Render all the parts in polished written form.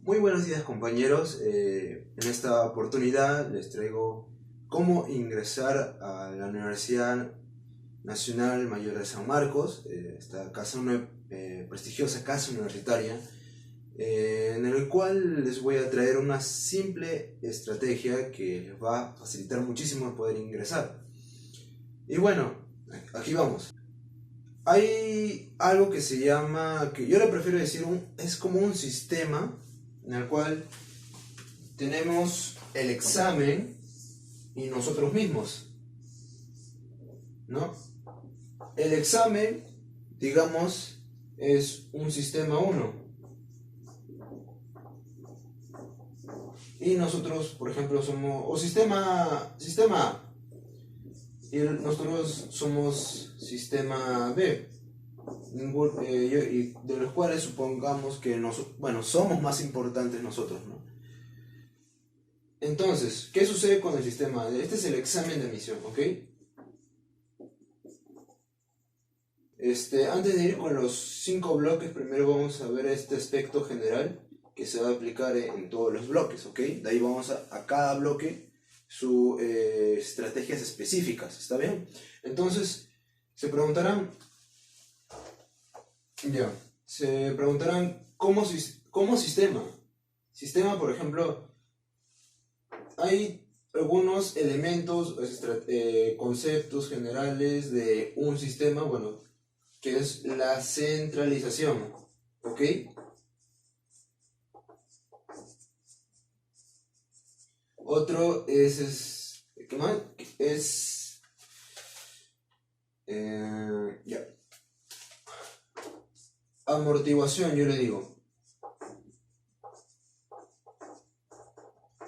Muy buenos días compañeros, en esta oportunidad les traigo cómo ingresar a la Universidad Nacional Mayor de San Marcos, esta prestigiosa casa universitaria, en el cual les voy a traer una simple estrategia que les va a facilitar muchísimo el poder ingresar. Y bueno, aquí vamos. Hay algo que se llama, que yo le prefiero decir, es como un sistema en el cual tenemos el examen y nosotros mismos, ¿no? El examen, digamos, es un sistema 1 y nosotros, por ejemplo, somos, o sistema A, y nosotros somos sistema B, y de los cuales supongamos que somos más importantes nosotros, ¿no? Entonces, ¿qué sucede con el sistema? Este es el examen de admisión, ¿ok? Antes de ir con los 5 bloques, primero vamos a ver este aspecto general que se va a aplicar en todos los bloques, ¿ok? De ahí vamos a cada bloque sus estrategias específicas, ¿está bien? Entonces, se preguntarán, ¿cómo sistema? Sistema, por ejemplo, hay algunos elementos, conceptos generales de un sistema, bueno, que es la centralización, ¿ok? Otro ¿qué más? Amortiguación, yo le digo.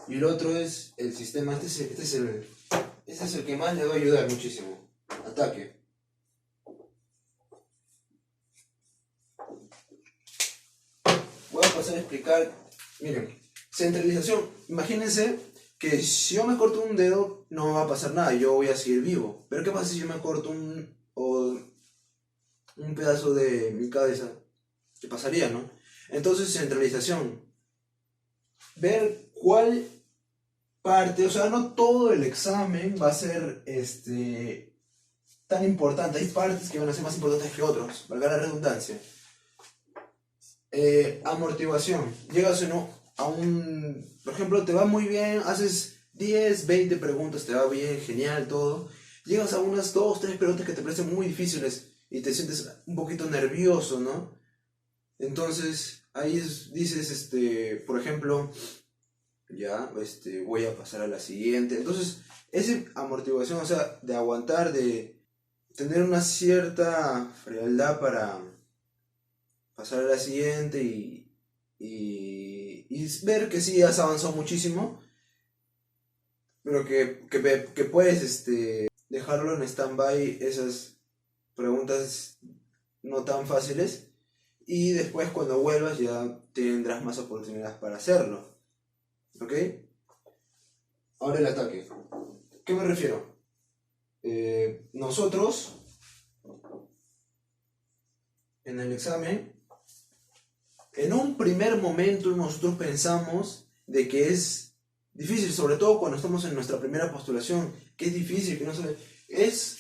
Y el otro es el sistema, este es el que más le va a ayudar muchísimo. Ataque. Voy a pasar a explicar. Miren, centralización. Imagínense que si yo me corto un dedo, no va a pasar nada, yo voy a seguir vivo. Pero ¿qué pasa si yo me corto un pedazo de mi cabeza? ¿Qué pasaría, no? Entonces, centralización. Ver cuál parte, o sea, no todo el examen va a ser tan importante. Hay partes que van a ser más importantes que otros, valga la redundancia. Amortiguación. Llegas por ejemplo, te va muy bien, haces 10, 20 preguntas, te va bien, genial, todo. Llegas a unas 2, 3 preguntas que te parecen muy difíciles y te sientes un poquito nervioso, ¿no? Entonces, ahí dices, por ejemplo, voy a pasar a la siguiente. Entonces, esa amortiguación, o sea, de aguantar, de tener una cierta frialdad para pasar a la siguiente y ver que sí has avanzado muchísimo, pero que puedes dejarlo en stand-by esas preguntas no tan fáciles, y después cuando vuelvas ya tendrás más oportunidades para hacerlo. ¿Ok? Ahora el ataque. ¿Qué me refiero? Nosotros en el examen, en un primer momento nosotros pensamos de que es difícil, sobre todo cuando estamos en nuestra primera postulación, que es difícil, que no sabe.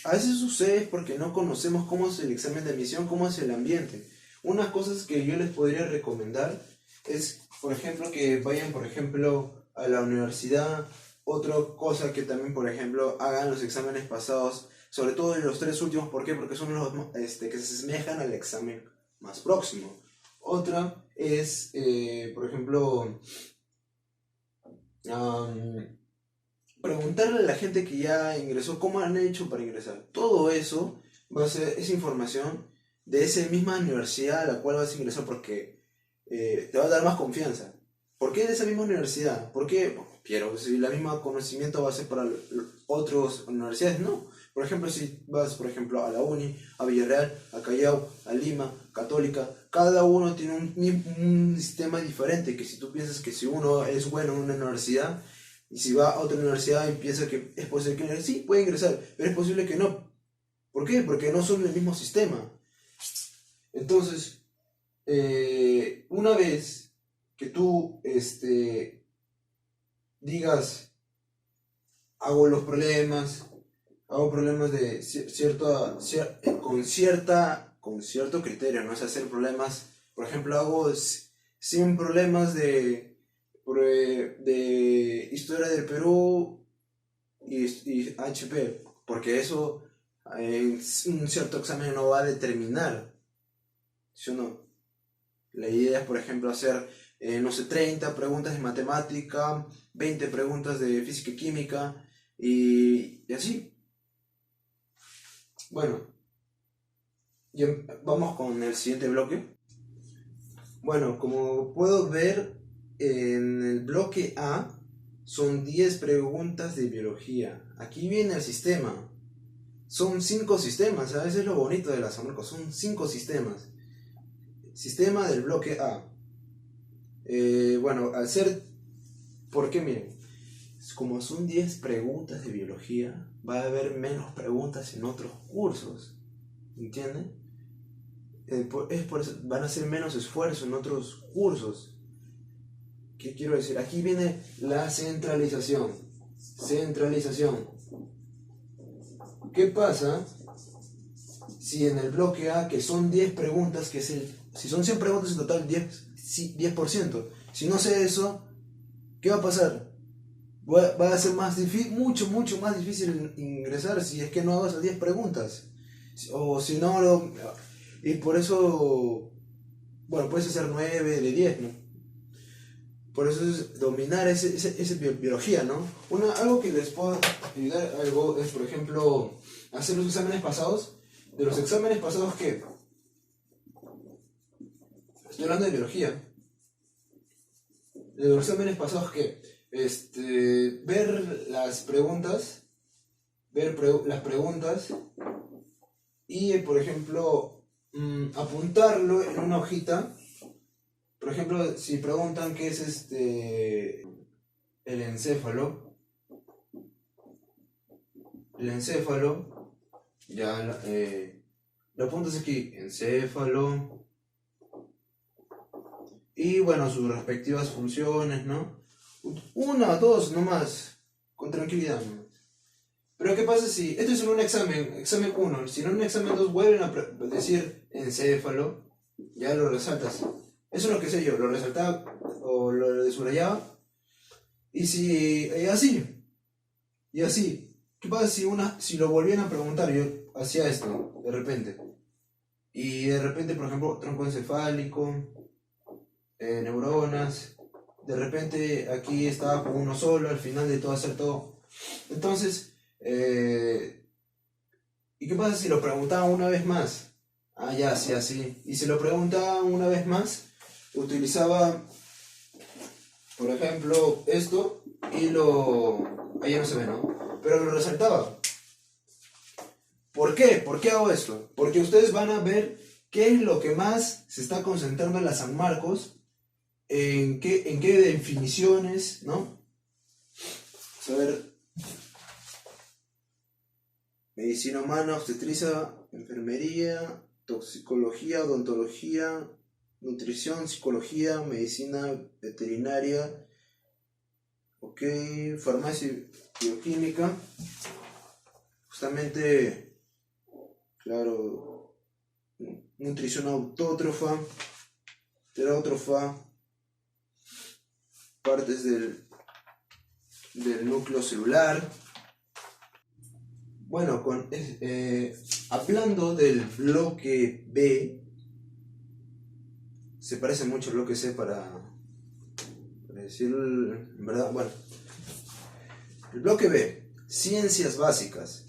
A veces sucede porque no conocemos cómo es el examen de admisión, cómo es el ambiente. Unas cosas que yo les podría recomendar es, por ejemplo, que vayan, por ejemplo, a la universidad. Otra cosa que también, por ejemplo, hagan los exámenes pasados, sobre todo en los 3 últimos. ¿Por qué? Porque son los que se asemejan al examen más próximo. Otra es, por ejemplo, preguntarle a la gente que ya ingresó cómo han hecho para ingresar. Todo eso va a ser esa información de esa misma universidad a la cual vas a ingresar, porque te va a dar más confianza. ¿Por qué de esa misma universidad? ¿Por qué? Pero si la misma conocimiento va a ser para otras universidades, no. Por ejemplo, si vas, por ejemplo, a la Uni, a Villarreal, a Callao, a Lima, Católica, cada uno tiene un sistema diferente, que si tú piensas que si uno es bueno en una universidad, y si va a otra universidad y piensa que es posible que sí, puede ingresar, pero es posible que no. ¿Por qué? Porque no son el mismo sistema. Entonces, una vez que tú digas, hago problemas de con cierto criterio, no es hacer problemas, por ejemplo, hago 100 problemas de historia del Perú y HP, porque eso en un cierto examen no va a determinar, ¿sí o no? La idea es, por ejemplo, hacer, no sé, 30 preguntas de matemática, 20 preguntas de física y química, y así. Bueno, ya vamos con el siguiente bloque. Bueno, como puedo ver, en el bloque A son 10 preguntas de biología. Aquí viene el sistema. Son 5 sistemas, ¿sabes? Es lo bonito de las San Marcos, son 5 sistemas. Sistema del bloque A. Bueno, al ser... ¿Por qué? Miren, como son 10 preguntas de biología, va a haber menos preguntas en otros cursos. ¿Entienden? Es por eso, van a hacer menos esfuerzo en otros cursos. ¿Qué quiero decir? Aquí viene la centralización. Centralización. ¿Qué pasa si en el bloque A, que son 10 preguntas, si son 100 preguntas en total, 10%? Si no sé eso, ¿qué va a pasar? Va a ser mucho más difícil ingresar si es que no hago esas 10 preguntas. O si no, y por eso, bueno, puedes hacer 9 de 10, ¿no? Por eso es dominar ese biología, ¿no? Algo que les puedo ayudar es, por ejemplo, hacer los exámenes pasados. De los exámenes pasados que... Estoy hablando de biología. De los exámenes pasados que... ver las preguntas. Las preguntas. Y, por ejemplo, apuntarlo en una hojita. Por ejemplo, si preguntan qué es el encéfalo, ya lo apuntas aquí, encéfalo, y bueno, sus respectivas funciones, ¿no? Una o dos nomás, con tranquilidad, ¿no? Pero ¿qué pasa si, esto es en un examen 1, si en un examen 2 vuelven a decir encéfalo, ya lo resaltas? Eso es lo que sé yo, lo resaltaba o lo subrayaba. Y y así. ¿Qué pasa si lo volvían a preguntar? Yo hacía esto, de repente. Y de repente, por ejemplo, tronco encefálico, neuronas. De repente aquí estaba con uno solo, al final de todo hacer todo. Entonces, ¿y qué pasa si lo preguntaban una vez más? Ah, ya, sí, así. Y si lo preguntaban una vez más, utilizaba, por ejemplo, esto y ahí ya no se ve, ¿no? Pero lo resaltaba. ¿Por qué? ¿Por qué hago esto? Porque ustedes van a ver qué es lo que más se está concentrando en la San Marcos, en qué definiciones, ¿no? Vamos a ver. Medicina humana, obstetricia, enfermería, toxicología, odontología, nutrición, psicología, medicina veterinaria, ok, farmacia y bioquímica, justamente, claro, nutrición autótrofa, terótrofa, partes del núcleo celular. Bueno, hablando del bloque B, se parece mucho al bloque C para decir, en verdad, bueno. El bloque B, ciencias básicas,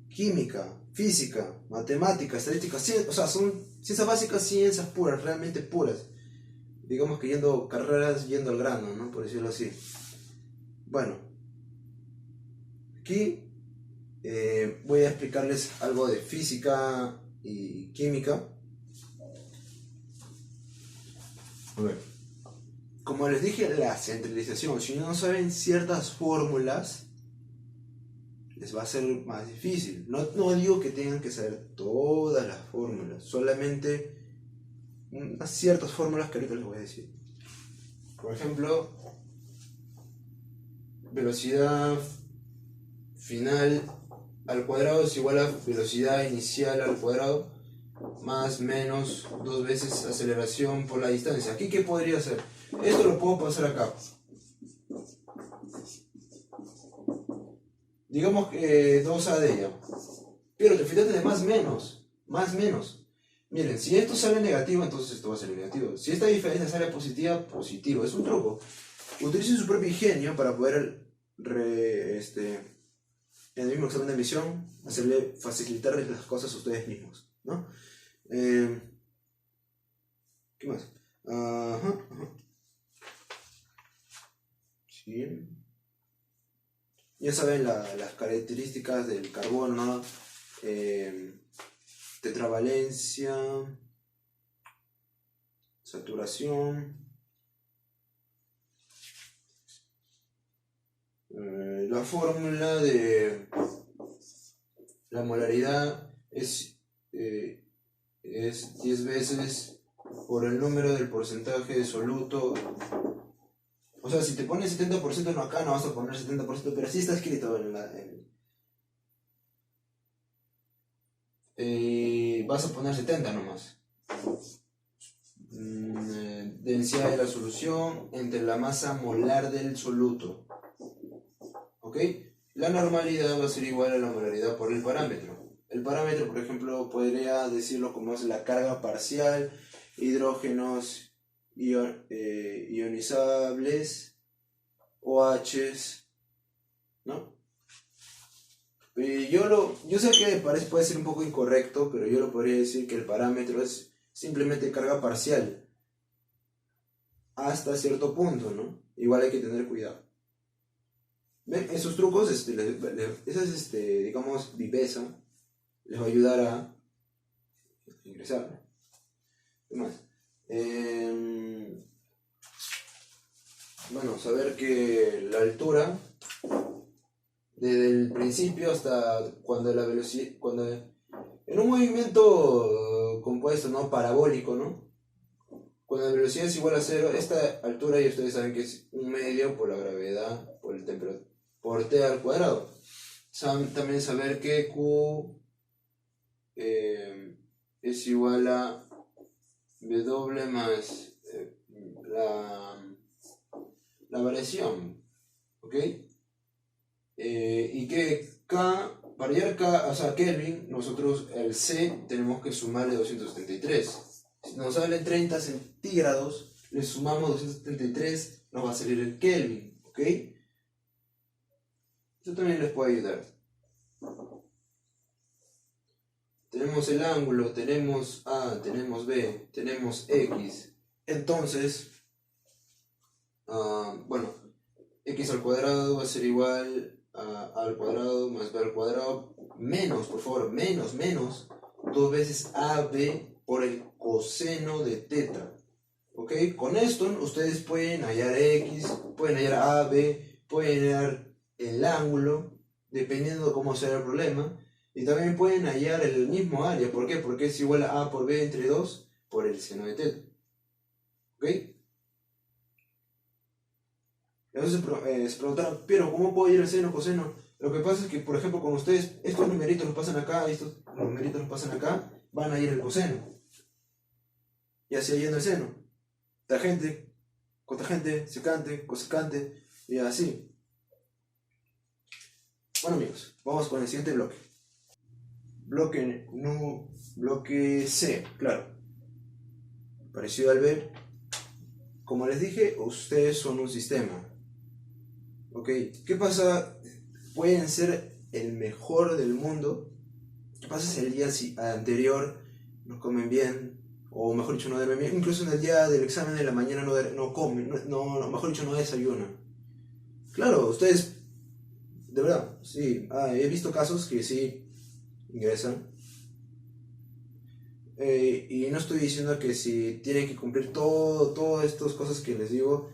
química, física, matemáticas, estadística, o sea, son ciencias básicas, ciencias puras, realmente puras. Digamos que carreras yendo al grano, ¿no? Por decirlo así. Bueno, aquí voy a explicarles algo de física y química. A ver. Como les dije, la centralización, si no saben ciertas fórmulas, les va a ser más difícil. No digo que tengan que saber todas las fórmulas, solamente unas ciertas fórmulas que ahorita les voy a decir. Por ejemplo, velocidad final al cuadrado es igual a velocidad inicial al cuadrado más menos 2 veces aceleración por la distancia. ¿Aquí qué podría ser? Esto lo puedo pasar acá. Digamos que 2A de ella. Pero te fíjate de más menos. Más menos. Miren, si esto sale negativo, entonces esto va a salir negativo. Si esta diferencia sale positiva, positivo. Es un truco. Utilicen su propio ingenio para poder en el mismo examen de admisión facilitarles las cosas a ustedes mismos, ¿no? ¿Qué más? Ajá. Sí. Ya saben las características del carbono, ¿no? Tetravalencia, saturación, la fórmula de la molaridad es 10 veces por el número del porcentaje de soluto. O sea, si te pones 70% no acá, no vas a poner 70%, pero sí está escrito vas a poner 70 nomás. Densidad de la solución entre la masa molar del soluto. ¿Ok? La normalidad va a ser igual a la molaridad por el parámetro. El parámetro, por ejemplo, podría decirlo como es la carga parcial, hidrógenos ionizables, OHs, ¿no? Yo sé que puede ser un poco incorrecto, pero yo lo podría decir que el parámetro es simplemente carga parcial hasta cierto punto, ¿no? Igual hay que tener cuidado. ¿Ven? Esos trucos, digamos, viveza, les va a ayudar a ingresar, ¿no? ¿Qué más? Bueno, saber que la altura, desde el principio hasta cuando la velocidad, en un movimiento compuesto, ¿no? Parabólico, ¿no? Cuando la velocidad es igual a cero, esta altura ya ustedes saben que es 1/2 por la gravedad, por t al cuadrado. También saber que Q es igual a W más la variación, ¿ok? Y que K, para llegar a Kelvin, nosotros el C tenemos que sumarle 273. Si nos salen 30 centígrados, le sumamos 273, nos va a salir el Kelvin, ¿ok? Esto también les puede ayudar. Tenemos el ángulo, tenemos A, tenemos B, tenemos X. Entonces, bueno, X al cuadrado va a ser igual a al cuadrado más B al cuadrado, menos, por favor, menos, 2 veces AB por el coseno de teta. ¿Ok? Con esto ustedes pueden hallar X, pueden hallar AB, pueden hallar el ángulo, dependiendo de cómo sea el problema. Y también pueden hallar el mismo área. ¿Por qué? Porque es igual a A por B entre 2 por el seno de teta. ¿Ok? Entonces se preguntaron, pero ¿cómo puedo ir el seno, coseno? Lo que pasa es que, por ejemplo, con ustedes, estos numeritos los pasan acá, estos numeritos los pasan acá, van a ir el coseno. Y así yendo el seno. Tangente, cotangente, secante, cosecante, y así. Bueno amigos, vamos con el siguiente bloque. Bloque C, claro. Parecido al B. Como les dije, ustedes son un sistema. ¿Ok? ¿Qué pasa? Pueden ser el mejor del mundo. ¿Qué pasa si el día anterior no comen bien? O mejor dicho, no duermen bien. Incluso en el día del examen de la mañana no comen, mejor dicho, no desayunan. Claro, ustedes, de verdad, sí, he visto casos que sí ingresan. Y no estoy diciendo que si tienen que cumplir todas estas cosas que les digo,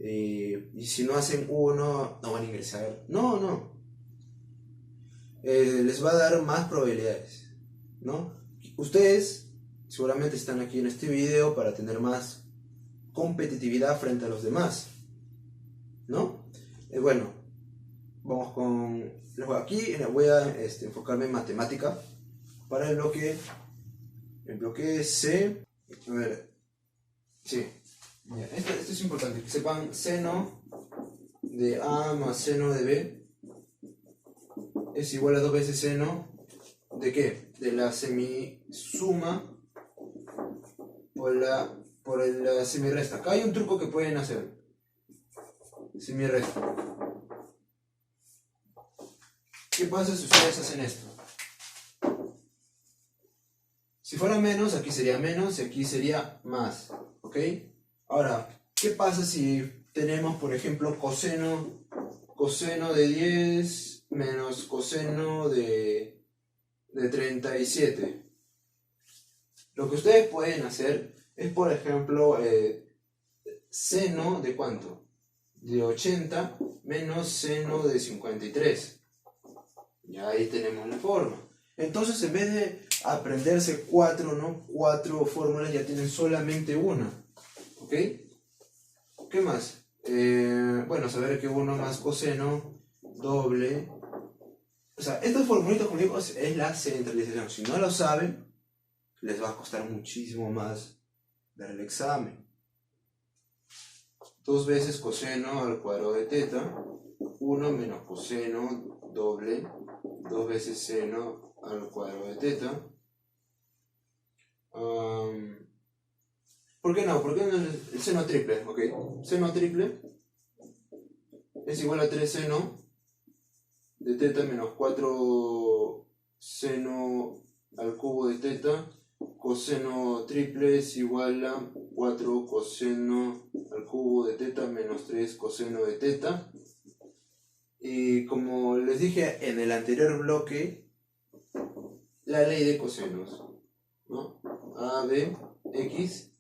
y si no hacen uno, no van a ingresar. No. Les va a dar más probabilidades, ¿no? Ustedes seguramente están aquí en este video para tener más competitividad frente a los demás, ¿no? Bueno, vamos con... Aquí voy a enfocarme en matemática para el bloque C. A ver, sí, esto es importante, que sepan seno de A más seno de B es igual a 2 veces seno ¿de qué? De la semisuma por la semirresta. Acá hay un truco que pueden hacer. Semirresta. ¿Qué pasa si ustedes hacen esto? Si fuera menos, aquí sería menos y aquí sería más. ¿Ok? Ahora, ¿qué pasa si tenemos, por ejemplo, coseno de 10 menos coseno de 37? Lo que ustedes pueden hacer es, por ejemplo, seno de ¿cuánto? De 80 menos seno de 53. Ya ahí tenemos la forma. Entonces, en vez de aprenderse 4 fórmulas, ya tienen solamente una. ¿Ok? ¿Qué más? Bueno, saber que 1 más coseno doble. O sea, estos formulitos, como digo, es la centralización. Si no lo saben, les va a costar muchísimo más dar el examen. 2 veces coseno al cuadrado de teta, 1 menos coseno doble, 2 veces seno al cuadrado de teta. ¿Por qué no? ¿Por qué no el seno triple? Ok, seno triple es igual a 3 seno de teta menos 4 seno al cubo de teta. Coseno triple es igual a 4 coseno al cubo de teta menos 3 coseno de teta. Y como les dije en el anterior bloque, la ley de cosenos, ¿no? A, B, X,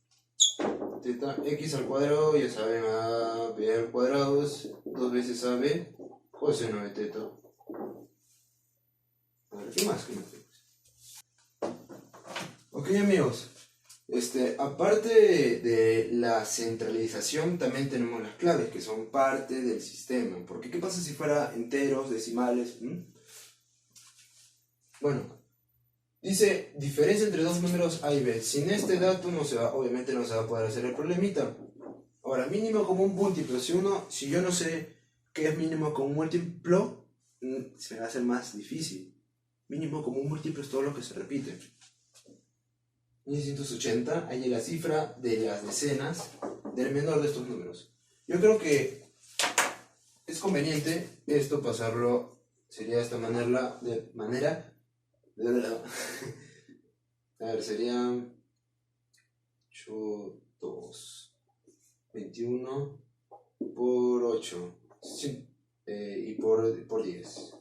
teta, X al cuadrado, ya saben, A, B al cuadrado es 2 veces A, B, coseno de teta. A ver, ¿qué más? Ok, amigos, aparte de la centralización, también tenemos las claves, que son parte del sistema. Porque ¿qué pasa si fuera enteros, decimales? Bueno, dice diferencia entre dos números A y B. Sin este dato obviamente no se va a poder hacer el problemita. Ahora, mínimo común múltiplo. Si yo no sé qué es mínimo común múltiplo, se me va a hacer más difícil. Mínimo común múltiplo es todo lo que se repite. 1680, hay la cifra de las decenas del menor de estos números. Yo creo que es conveniente esto pasarlo, sería de esta manera, a ver, sería 8, 2, 21 por 8 y por 10.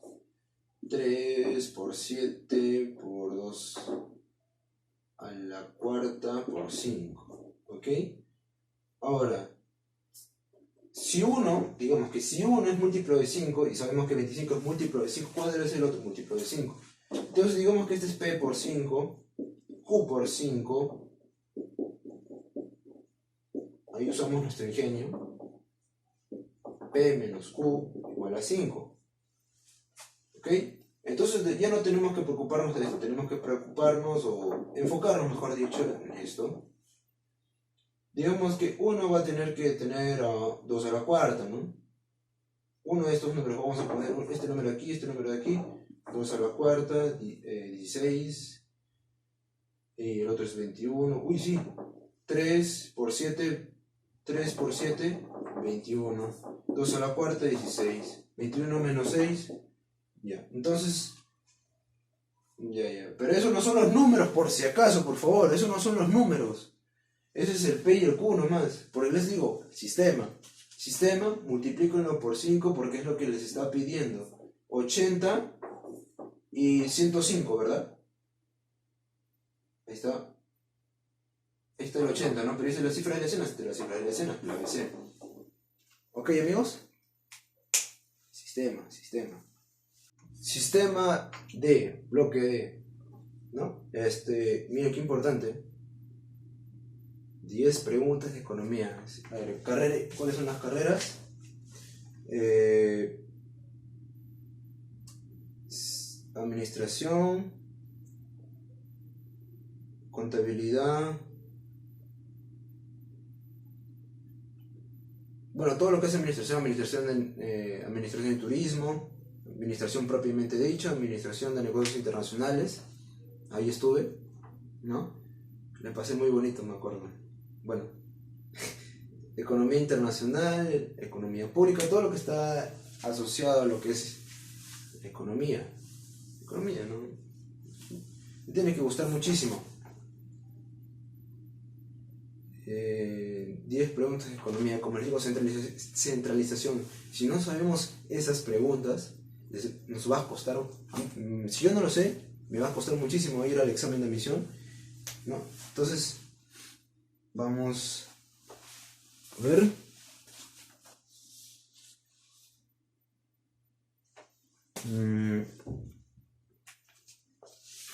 3 por 7 por 2 a la cuarta por 5, ¿ok? Ahora, digamos que si 1 es múltiplo de 5 y sabemos que 25 es múltiplo de 5, ¿cuál debe ser el otro múltiplo de 5? Entonces digamos que este es P por 5, Q por 5, ahí usamos nuestro ingenio, P menos Q igual a 5, ¿ok? Entonces ya no tenemos que preocuparnos de esto, tenemos que preocuparnos o enfocarnos, mejor dicho, en esto. Digamos que uno va a tener que tener 2 a la cuarta, ¿no? Uno de estos números, vamos a poner este número aquí, este número de aquí, 2 a la cuarta, 16, y el otro es 21, uy sí, 3 por 7, 21, 2 a la cuarta, 16, 21 menos 6, ya, entonces, ya, pero eso no son los números por si acaso, por favor, eso no son los números. Ese es el P y el Q nomás. Por eso les digo, sistema. Sistema, multiplíquenlo por 5 porque es lo que les está pidiendo. 80 y 105, ¿verdad? Ahí está. Ahí está el 80, ¿no? Pero esa es la cifra de la escena. Esta es la cifra de la escena, la ABC. ¿Ok, amigos? Sistema. Sistema D, bloque D. ¿No? Miren qué importante. 10 preguntas de economía. A ver, ¿cuáles son las carreras? Administración, contabilidad, bueno, todo lo que es administración de turismo, administración propiamente dicha, administración de negocios internacionales. Ahí estuve, ¿no? Le pasé muy bonito, me acuerdo. Bueno, economía internacional, economía pública, todo lo que está asociado a lo que es economía. Economía, ¿no? Me tiene que gustar muchísimo. 10 preguntas de economía, como les digo, centralización. Si no sabemos esas preguntas, nos va a costar, si yo no lo sé, me va a costar muchísimo ir al examen de admisión, ¿no? Entonces, vamos a ver.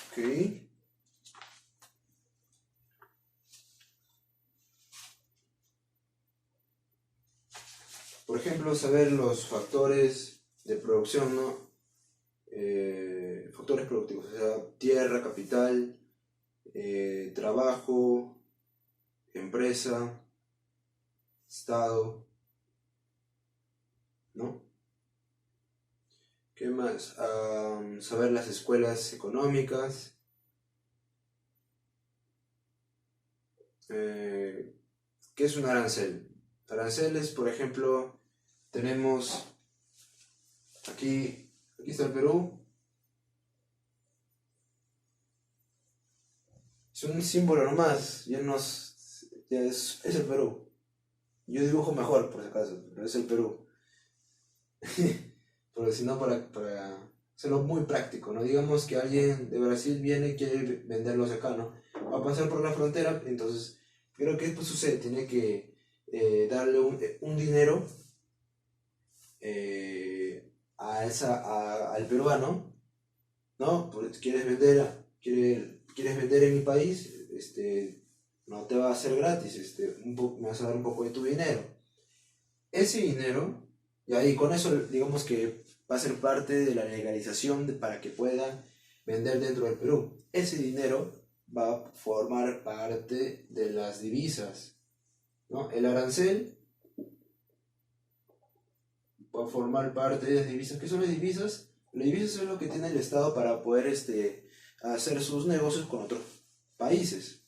Ok. Por ejemplo, saber los factores de producción, ¿no? Factores productivos, o sea, tierra, capital, trabajo, empresa, Estado, ¿no? ¿Qué más? Saber las escuelas económicas. ¿Qué es un arancel? Aranceles, por ejemplo, tenemos aquí está el Perú. Es un símbolo nomás, ya es el Perú. Yo dibujo mejor, por si acaso, pero es el Perú. Pero si no, para hacerlo muy práctico, ¿no? Digamos que alguien de Brasil viene y quiere venderlos acá, ¿no? Va a pasar por la frontera, entonces, creo que pues sucede, tiene que darle un dinero al peruano, ¿no? Pues quieres vender en mi país, no te va a hacer gratis, me vas a dar un poco de tu dinero. Ese dinero, y ahí con eso digamos que va a ser parte de la legalización para que pueda vender dentro del Perú. Ese dinero va a formar parte de las divisas, ¿no? El arancel va a formar parte de las divisas. ¿Qué son las divisas? Las divisas son lo que tiene el Estado para poder hacer sus negocios con otros países,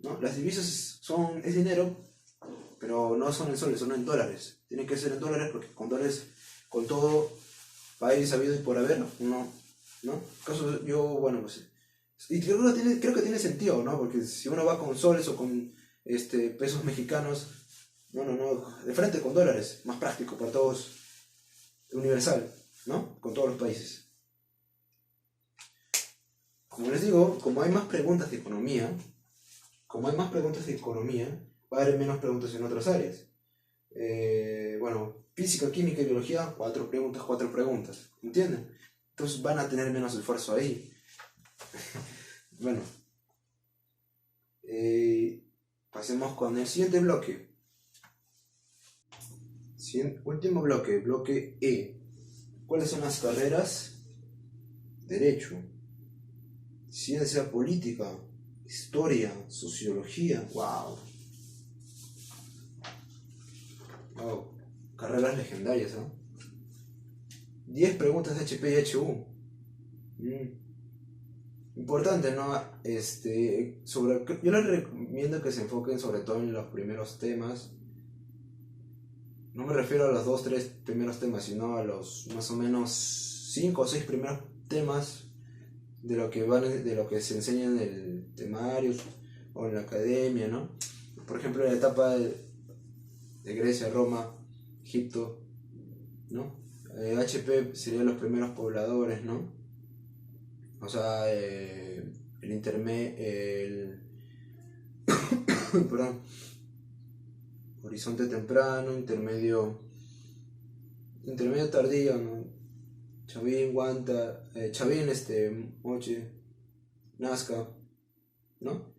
¿no? Las divisas es dinero, pero no son en soles, son en dólares. Tienen que ser en dólares porque con dólares, con todo país habido y por haber, ¿no? Caso yo, bueno, pues, y creo que tiene sentido, ¿no? Porque si uno va con soles o con pesos mexicanos, no, de frente con dólares, más práctico para todos, universal, ¿no? Con todos los países. Como les digo, como hay más preguntas de economía, va a haber menos preguntas en otras áreas. Bueno, física, química y biología, 4 preguntas, ¿entienden? Entonces van a tener menos esfuerzo ahí. Bueno, pasemos con el siguiente bloque. Último bloque E. ¿Cuáles son las carreras? Derecho, ciencia política, historia, sociología. Wow. Carreras legendarias, ¿no? 10 preguntas de HP y HU. Importante, ¿no? Yo les recomiendo que se enfoquen sobre todo en los primeros temas. No me refiero a los 2-3 primeros temas, sino a los más o menos 5 o 6 primeros temas de lo que se enseña en el temario o en la academia, ¿no? Por ejemplo, en la etapa de Grecia, Roma, Egipto, ¿no? HP serían los primeros pobladores, ¿no? O sea, el perdón, horizonte temprano, intermedio tardío, ¿no? Chavín, Guanta, Moche, Nazca, ¿no?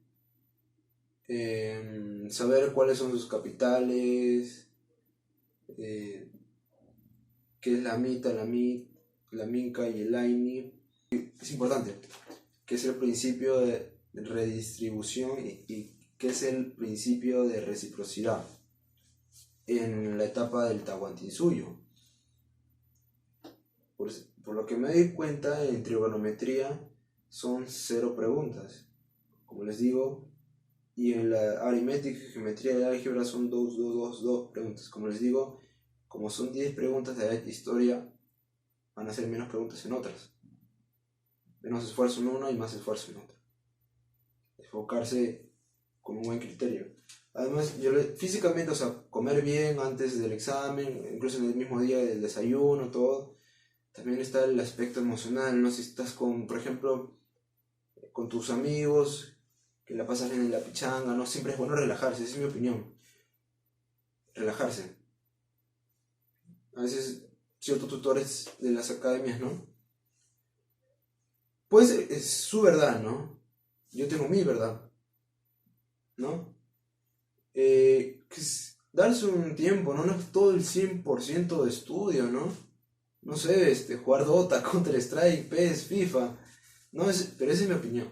saber cuáles son sus capitales, qué es la mita, la minca y el aini. Es importante, qué es el principio de redistribución y qué es el principio de reciprocidad en la etapa del Tahuantinsuyo. Por lo que me di cuenta, en trigonometría son 0 preguntas, como les digo, y en la aritmética y geometría de álgebra son 2 preguntas. Como les digo, como son 10 preguntas de historia, van a ser menos preguntas en otras. Menos esfuerzo en uno y más esfuerzo en otro. Enfocarse con un buen criterio. Además, físicamente, o sea, comer bien antes del examen, incluso en el mismo día del desayuno, todo. También está el aspecto emocional, ¿no? Si estás por ejemplo, con tus amigos, que la pasas bien en la pichanga, ¿no? Siempre es bueno relajarse, esa es mi opinión. Relajarse. A veces, ciertos tutores de las academias, ¿no? Pues es su verdad, ¿no? Yo tengo mi verdad, ¿no? Darse un tiempo, ¿no? No es todo el 100% de estudio, ¿no? No sé, jugar Dota, Counter-Strike, PES, FIFA, no pero esa es mi opinión.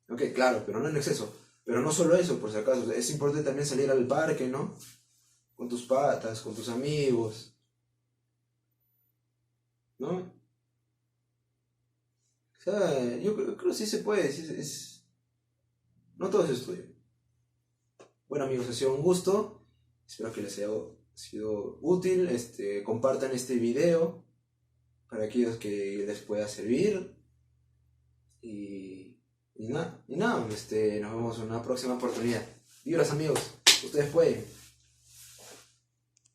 Ok, claro, pero no en exceso. Pero no solo eso, por si acaso, es importante también salir al parque, ¿no? Con tus patas, con tus amigos, ¿no? O sea, yo creo que sí se puede, no todo es estudio. Bueno amigos, ha sido un gusto, espero que les haya sido útil, compartan este video para aquellos que les pueda servir y nada, nos vemos en una próxima oportunidad. Vibras amigos, ustedes pueden.